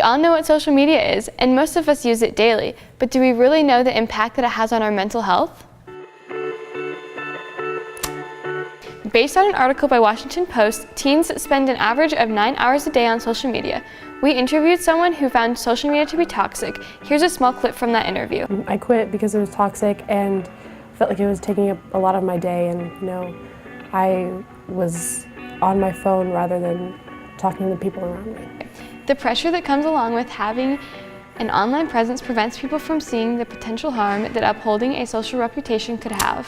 We all know what social media is, and most of us use it daily, but do we really know the impact that it has on our mental health? Based on an article by Washington Post, teens spend an average of 9 hours a day on social media. We interviewed someone who found social media to be toxic. Here's a small clip from that interview. I quit because it was toxic and felt like it was taking up a lot of my day, and I was on my phone rather than talking to the people around me. The pressure that comes along with having an online presence prevents people from seeing the potential harm that upholding a social reputation could have.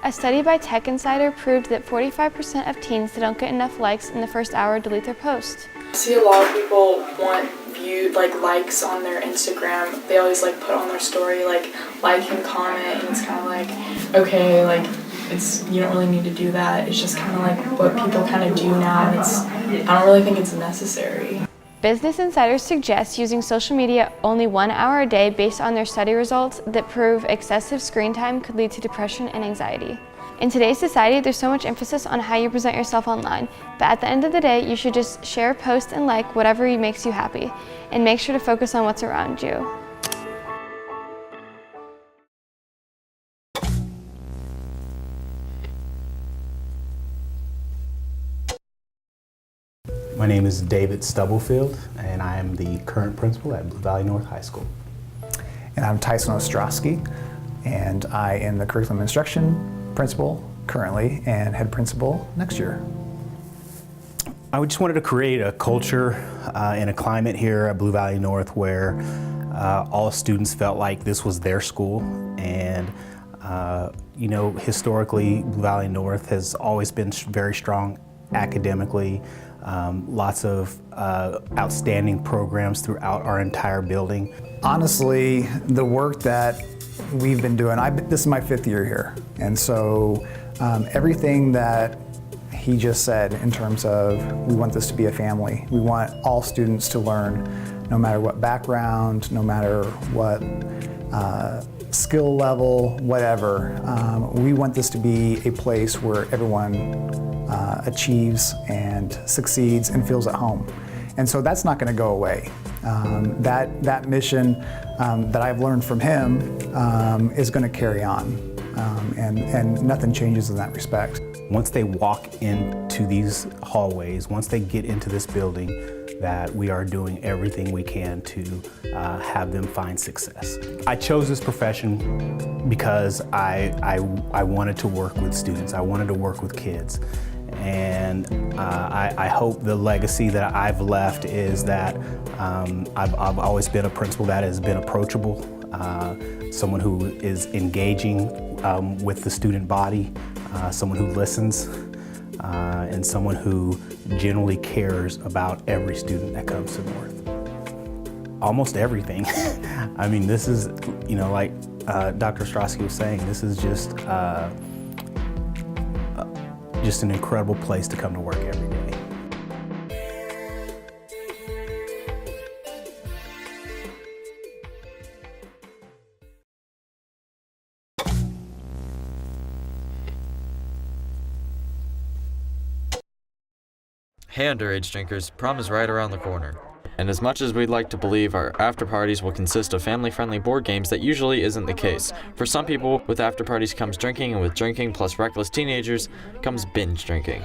A study by Tech Insider proved that 45% of teens that don't get enough likes in the first hour delete their post. I see a lot of people want likes on their Instagram. They always put on their story like and comment, and it's kind of like, okay, you don't really need to do that. It's just kind of like what people kind of do now, and I don't really think it's necessary. Business Insider suggests using social media only 1 hour a day based on their study results that prove excessive screen time could lead to depression and anxiety. In today's society, there's so much emphasis on how you present yourself online, but at the end of the day, you should just share, post, and like whatever makes you happy, and make sure to focus on what's around you. My name is David Stubblefield, and I am the current principal at Blue Valley North High School. And I'm Tyson Ostrowski, and I am the curriculum instruction principal currently and head principal next year. I just wanted to create a culture and a climate here at Blue Valley North where all students felt like this was their school. And historically, Blue Valley North has always been very strong academically. Lots of outstanding programs throughout our entire building. Honestly, the work that we've been doing, this is my 5th year here, and so everything that he just said in terms of we want this to be a family. We want all students to learn, no matter what background, no matter what skill level, whatever. We want this to be a place where everyone achieves and succeeds and feels at home. And so that's not going to go away. That mission that I've learned from him is going to carry on, and nothing changes in that respect. Once they walk into these hallways, once they get into this building, that we are doing everything we can to have them find success. I chose this profession because I wanted to work with students. I wanted to work with kids. And I hope the legacy that I've left is that I've always been a principal that has been approachable, someone who is engaging with the student body, someone who listens, and someone who genuinely cares about every student that comes to North. Almost everything. I mean, this is, like Dr. Ostrowski was saying, this is just an incredible place to come to work every day. Hey underage drinkers, prom is right around the corner. And as much as we'd like to believe our after parties will consist of family-friendly board games, that usually isn't the case. For some people, with after parties comes drinking, and with drinking plus reckless teenagers comes binge drinking.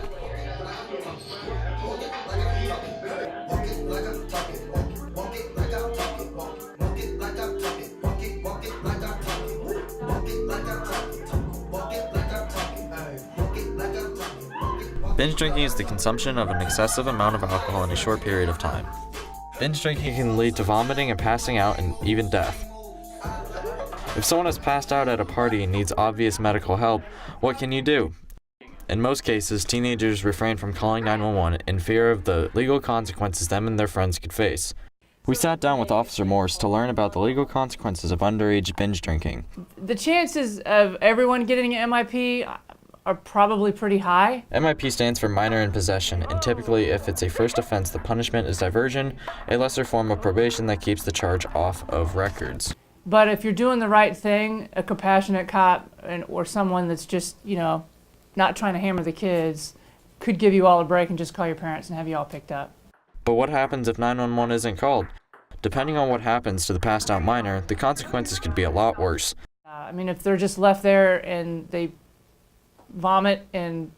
Binge drinking is the consumption of an excessive amount of alcohol in a short period of time. Binge drinking can lead to vomiting and passing out and even death. If someone has passed out at a party and needs obvious medical help, what can you do? In most cases, teenagers refrain from calling 911 in fear of the legal consequences them and their friends could face. We sat down with Officer Morse to learn about the legal consequences of underage binge drinking. The chances of everyone getting an MIP are probably pretty high. MIP stands for minor in possession, and typically if it's a first offense, the punishment is diversion, a lesser form of probation that keeps the charge off of records. But if you're doing the right thing, a compassionate cop or someone that's just, not trying to hammer the kids could give you all a break and just call your parents and have you all picked up. But what happens if 911 isn't called? Depending on what happens to the passed out minor, the consequences could be a lot worse. I mean, if they're just left there and they vomit and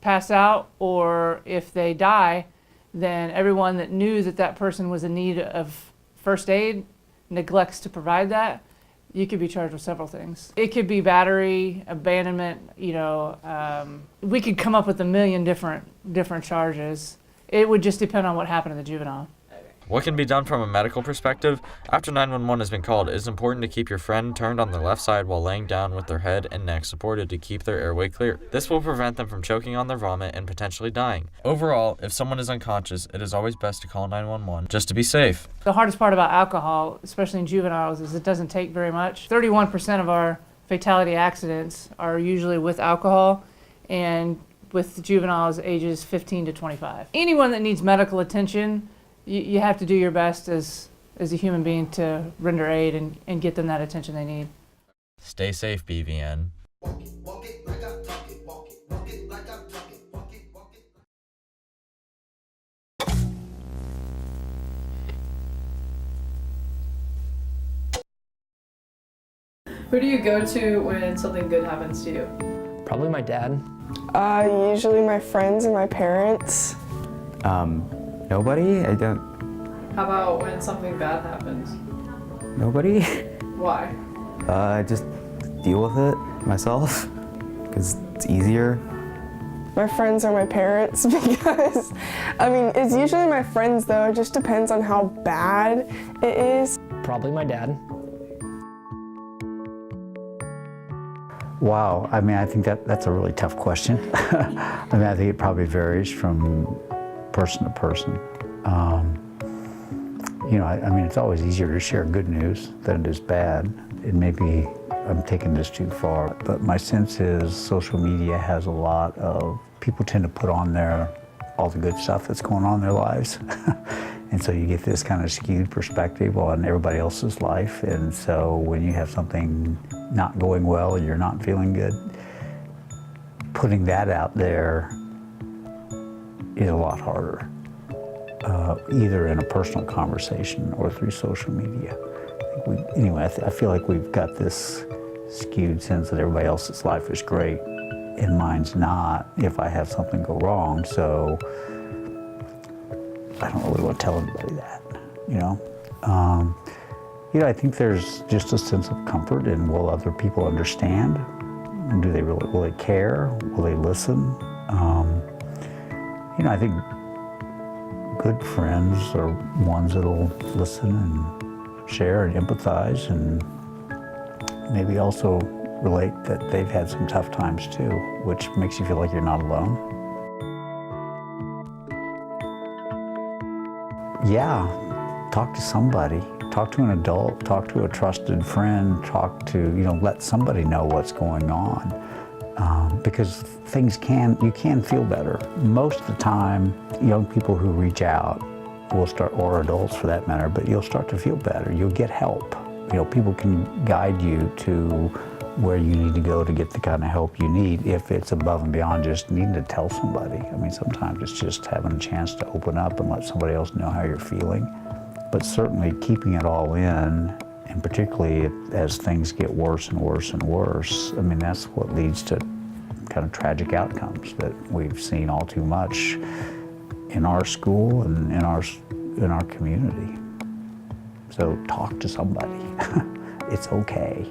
pass out, or if they die, then everyone that knew that that person was in need of first aid neglects to provide that, you could be charged with several things. It could be battery, abandonment, we could come up with a million different charges. It would just depend on what happened to the juvenile. What can be done from a medical perspective? After 911 has been called, it is important to keep your friend turned on their left side while laying down with their head and neck supported to keep their airway clear. This will prevent them from choking on their vomit and potentially dying. Overall, if someone is unconscious, it is always best to call 911 just to be safe. The hardest part about alcohol, especially in juveniles, is it doesn't take very much. 31% of our fatality accidents are usually with alcohol, and with juveniles ages 15 to 25. Anyone that needs medical attention, you have to do your best as a human being to render aid and get them that attention they need. Stay safe, BVN. Who do you go to when something good happens to you? Probably my dad. Usually my friends and my parents. Nobody? I don't. How about when something bad happens? Nobody? Why? I just deal with it myself because it's easier. My friends are my parents because, it's usually my friends though. It just depends on how bad it is. Probably my dad. Wow, I think that's a really tough question. I think it probably varies from person to person. It's always easier to share good news than it is bad. And maybe I'm taking this too far, but my sense is social media has a lot of, people tend to put on there all the good stuff that's going on in their lives. And so you get this kind of skewed perspective on everybody else's life. And so when you have something not going well and you're not feeling good, putting that out there is a lot harder, either in a personal conversation or through social media. I feel like we've got this skewed sense that everybody else's life is great and mine's not if I have something go wrong. So I don't really want to tell anybody that, I think there's just a sense of comfort in, will other people understand? Do they really, will they care? Will they listen? I think good friends are ones that'll listen and share and empathize and maybe also relate that they've had some tough times too, which makes you feel like you're not alone. Yeah, talk to somebody. Talk to an adult, talk to a trusted friend, let somebody know what's going on. Because you can feel better. Most of the time, young people who reach out will start, or adults for that matter, but you'll start to feel better. You'll get help. People can guide you to where you need to go to get the kind of help you need if it's above and beyond just needing to tell somebody. Sometimes it's just having a chance to open up and let somebody else know how you're feeling. But certainly keeping it all in, and particularly as things get worse and worse and worse, that's what leads to kind of tragic outcomes that we've seen all too much in our school and in our community. So talk to somebody. It's okay.